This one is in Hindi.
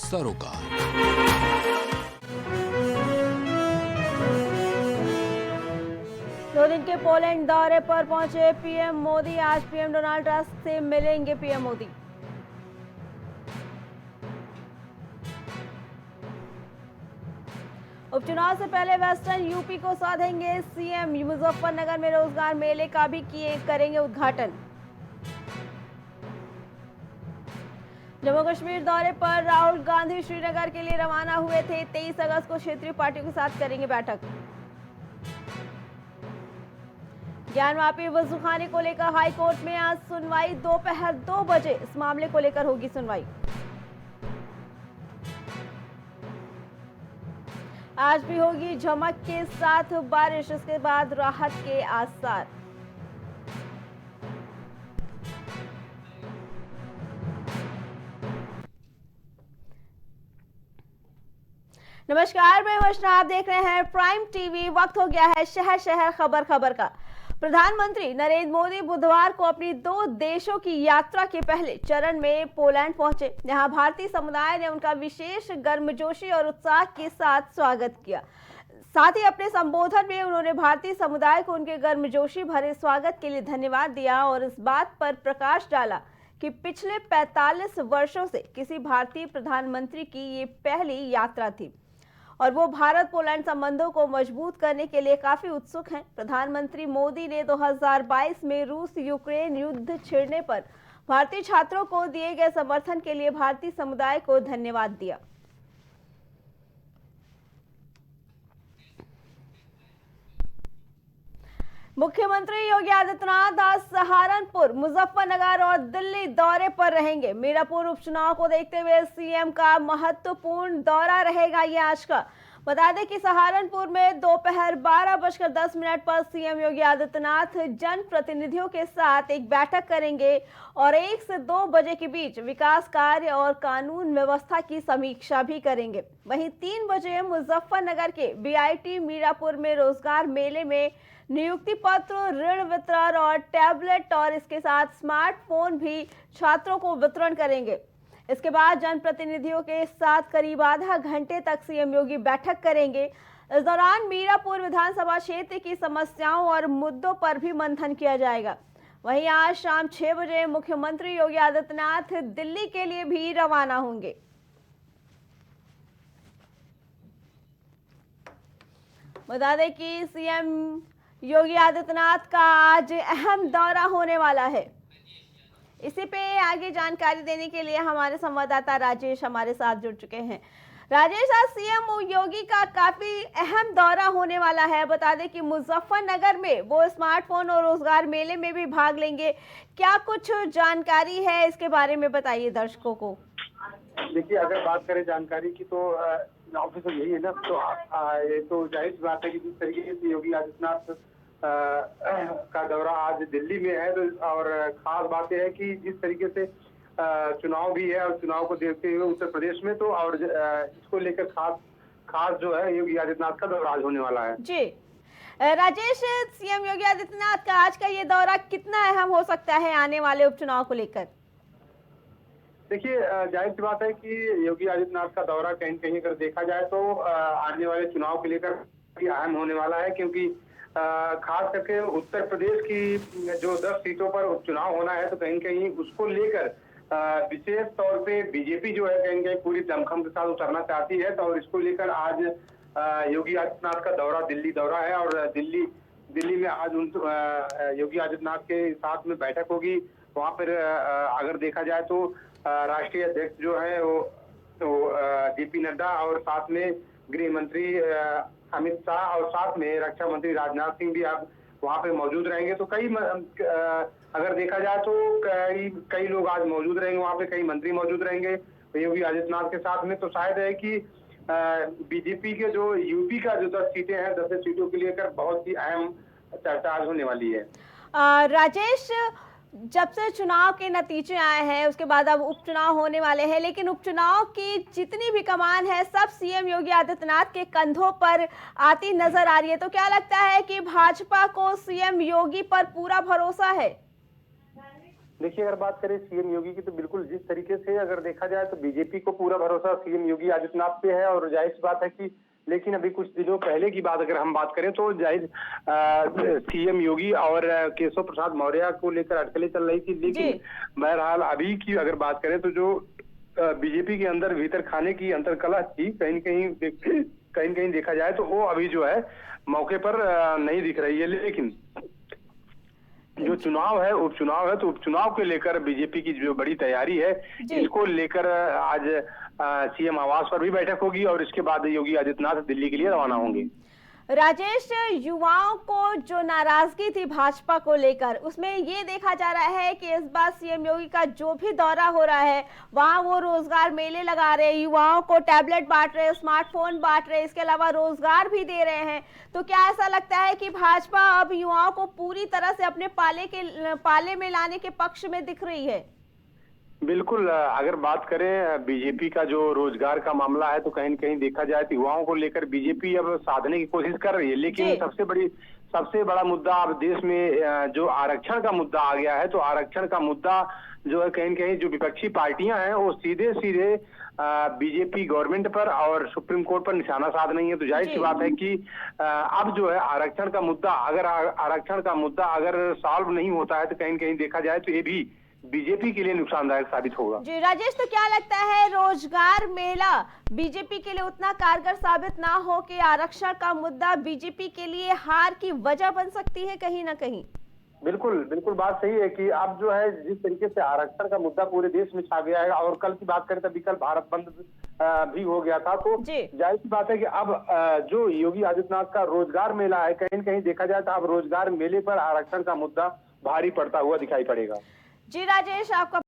सरोकार। दो दिन के पोलैंड दौरे पर पहुंचे पीएम मोदी। आज पीएम डोनाल्ड ट्रम्प से मिलेंगे पीएम मोदी। उपचुनाव से पहले वेस्टर्न यूपी को साधेंगे सीएम। मुजफ्फरनगर में रोजगार मेले का भी करेंगे उद्घाटन। जम्मू कश्मीर दौरे पर राहुल गांधी श्रीनगर के लिए रवाना हुए थे। 23 अगस्त को क्षेत्रीय पार्टियों के साथ करेंगे बैठक। ज्ञानवापी वजूखाने को लेकर हाईकोर्ट में आज सुनवाई। दोपहर 2 बजे इस मामले को लेकर होगी सुनवाई। आज भी होगी झमक के साथ बारिश, इसके बाद राहत के आसार। नमस्कार, मैं वर्षना, आप देख रहे हैं प्राइम टीवी। वक्त हो गया है शहर शहर खबर खबर का। प्रधानमंत्री नरेंद्र मोदी बुधवार को अपनी 2 देशों की यात्रा के पहले चरण में पोलैंड पहुंचे, जहां भारतीय समुदाय ने उनका विशेष गर्मजोशी और उत्साह के साथ स्वागत किया। साथ ही अपने संबोधन में उन्होंने भारतीय समुदाय को उनके गर्मजोशी भरे स्वागत के लिए धन्यवाद दिया और इस बात पर प्रकाश डाला कि पिछले 45 वर्षों से किसी भारतीय प्रधानमंत्री की ये पहली यात्रा थी और वो भारत पोलैंड संबंधों को मजबूत करने के लिए काफी उत्सुक हैं। प्रधानमंत्री मोदी ने 2022 में रूस यूक्रेन युद्ध छिड़ने पर भारतीय छात्रों को दिए गए समर्थन के लिए भारतीय समुदाय को धन्यवाद दिया। मुख्यमंत्री योगी आदित्यनाथ आज सहारनपुर, मुजफ्फरनगर और दिल्ली दौरे पर रहेंगे। मीरापुर उपचुनाव को देखते हुए सीएम का महत्वपूर्ण दौरा रहेगा ये आज का। बता दें कि सहारनपुर में दोपहर 12:10 पर सीएम योगी आदित्यनाथ जनप्रतिनिधियों के साथ एक बैठक करेंगे और 1 से 2 बजे के बीच विकास कार्य और कानून व्यवस्था की समीक्षा भी करेंगे। वहीं 3 बजे मुजफ्फरनगर के बीआईटी मीरापुर में रोजगार मेले में नियुक्ति पत्र, ऋण वितरण और टैबलेट और इसके साथ स्मार्टफोन भी छात्रों को वितरण करेंगे। इसके बाद जनप्रतिनिधियों के साथ करीब आधा घंटे तक सीएम योगी बैठक करेंगे। इस दौरान मीरापुर विधानसभा क्षेत्र की समस्याओं और मुद्दों पर भी मंथन किया जाएगा। वहीं आज शाम 6 बजे मुख्यमंत्री योगी आदित्यनाथ दिल्ली के लिए भी रवाना होंगे। बता दें कि सीएम योगी आदित्यनाथ का आज अहम दौरा होने वाला है। इसी पे आगे जानकारी देने के लिए हमारे संवाददाता राजेश हमारे साथ जुड़ चुके हैं। राजेश, आज सीएम योगी का काफी अहम दौरा होने वाला है। बता दें कि मुजफ्फरनगर में वो स्मार्टफोन और रोजगार मेले में भी भाग लेंगे। क्या कुछ जानकारी है इसके बारे में, बताइए दर्शकों को। देखिए, अगर बात करें जानकारी की तो ऑफिसर यही है ना, तो ये तो जाहिर सी बात है कि जिस तरीके से योगी आदित्यनाथ का दौरा आज दिल्ली में है, तो और खास बात यह है कि जिस तरीके से चुनाव भी है और चुनाव को देखते हुए उत्तर प्रदेश में, तो और इसको लेकर खास जो है योगी आदित्यनाथ का दौरा आज होने वाला है। जी राजेश, सीएम योगी आदित्यनाथ का आज का ये दौरा कितना अहम हो सकता है आने वाले उपचुनाव को लेकर? देखिए, जाहिर सी बात है कि योगी आदित्यनाथ का दौरा कहीं न कहीं अगर देखा जाए तो आने वाले चुनाव को लेकर अहम होने वाला है, क्योंकि खास करके उत्तर प्रदेश की जो 10 सीटों पर उपचुनाव होना है, तो कहीं न कहीं उसको लेकर विशेष तौर पे बीजेपी जो है कहीं न कहीं पूरी दमखम के साथ उतरना चाहती है। तो और इसको लेकर आज योगी आदित्यनाथ का दौरा दिल्ली दौरा है और दिल्ली में आज योगी आदित्यनाथ के साथ में बैठक होगी। वहाँ पर अगर देखा जाए तो राष्ट्रीय अध्यक्ष जो है वो जेपी नड्डा और साथ में गृह मंत्री अमित शाह और साथ में रक्षा मंत्री राजनाथ सिंह भी आप वहाँ पे मौजूद रहेंगे। तो अगर देखा जाए तो कई लोग आज मौजूद रहेंगे वहाँ पे, कई मंत्री मौजूद रहेंगे योगी आदित्यनाथ के साथ में। तो शायद है कि बीजेपी के जो यूपी का जो 10 सीटें हैं, 10 सीटों के लेकर बहुत ही अहम चर्चा आज होने वाली है। राजेश, जब से चुनाव के नतीजे आए हैं उसके बाद अब उपचुनाव होने वाले हैं, लेकिन उपचुनाव की जितनी भी कमान है सब सीएम योगी आदित्यनाथ के कंधों पर आती नजर आ रही है। तो क्या लगता है कि भाजपा को सीएम योगी पर पूरा भरोसा है? देखिए, अगर बात करें सीएम योगी की, तो बिल्कुल जिस तरीके से अगर देखा जाए तो बीजेपी को पूरा भरोसा सीएम योगी आदित्यनाथ पे है, और जाहिर सी बात है कि लेकिन अभी कुछ दिनों पहले की बात अगर हम बात करें तो जाहिर सीएम योगी और केशव प्रसाद मौर्य को लेकर अटकलें चल रही थी, लेकिन बहरहाल अभी की अगर बात करें तो जो बीजेपी के अंदर भीतर खाने की अंतर्कलह थी, कहीं कहीं देखा जाए तो वो अभी जो है मौके पर नहीं दिख रही है। लेकिन जो चुनाव है, उपचुनाव है, तो उपचुनाव को लेकर बीजेपी की जो बड़ी तैयारी है, इसको लेकर आज सीएम आवास पर भी बैठक होगी और इसके बाद योगी आदित्यनाथ दिल्ली के लिए रवाना होंगे। राजेश, युवाओं को जो नाराजगी थी भाजपा को लेकर, उसमें ये देखा जा रहा है कि इस बार सीएम योगी का जो भी दौरा हो रहा है वहां वो रोजगार मेले लगा रहे हैं, युवाओं को टैबलेट बांट रहे हैं, स्मार्टफोन बांट रहे हैं, इसके अलावा रोजगार भी दे रहे हैं। तो क्या ऐसा लगता है कि भाजपा अब युवाओं को पूरी तरह से अपने पाले में लाने के पक्ष में दिख रही है? बिल्कुल, अगर बात करें बीजेपी का जो रोजगार का मामला है, तो कहीं न कहीं देखा जाए तो युवाओं को लेकर बीजेपी अब साधने की कोशिश कर रही है। लेकिन सबसे बड़ा मुद्दा अब देश में जो आरक्षण का मुद्दा आ गया है, तो आरक्षण का मुद्दा जो है कहीं न कहीं जो विपक्षी पार्टियां हैं वो सीधे सीधे बीजेपी गवर्नमेंट पर और सुप्रीम कोर्ट पर निशाना साध रही है। तो जाहिर सी बात है कि अब जो है आरक्षण का मुद्दा अगर सॉल्व नहीं होता है, तो कहीं न कहीं देखा जाए तो ये भी बीजेपी के लिए नुकसानदायक साबित होगा। जी राजेश, तो क्या लगता है रोजगार मेला बीजेपी के लिए उतना कारगर साबित ना हो कि आरक्षण का मुद्दा बीजेपी के लिए हार की वजह बन सकती है कहीं ना कहीं? बिल्कुल बिल्कुल, बात सही है कि अब जो है जिस तरीके से आरक्षण का मुद्दा पूरे देश में छा गया है, और कल की बात करें तो कल भारत बंद भी हो गया था, तो जाहिर सी बात है कि अब जो योगी आदित्यनाथ का रोजगार मेला है, कहीं न कहीं देखा जाए तो अब रोजगार मेले पर आरक्षण का मुद्दा भारी पड़ता हुआ दिखाई पड़ेगा। जी राजेश, आपका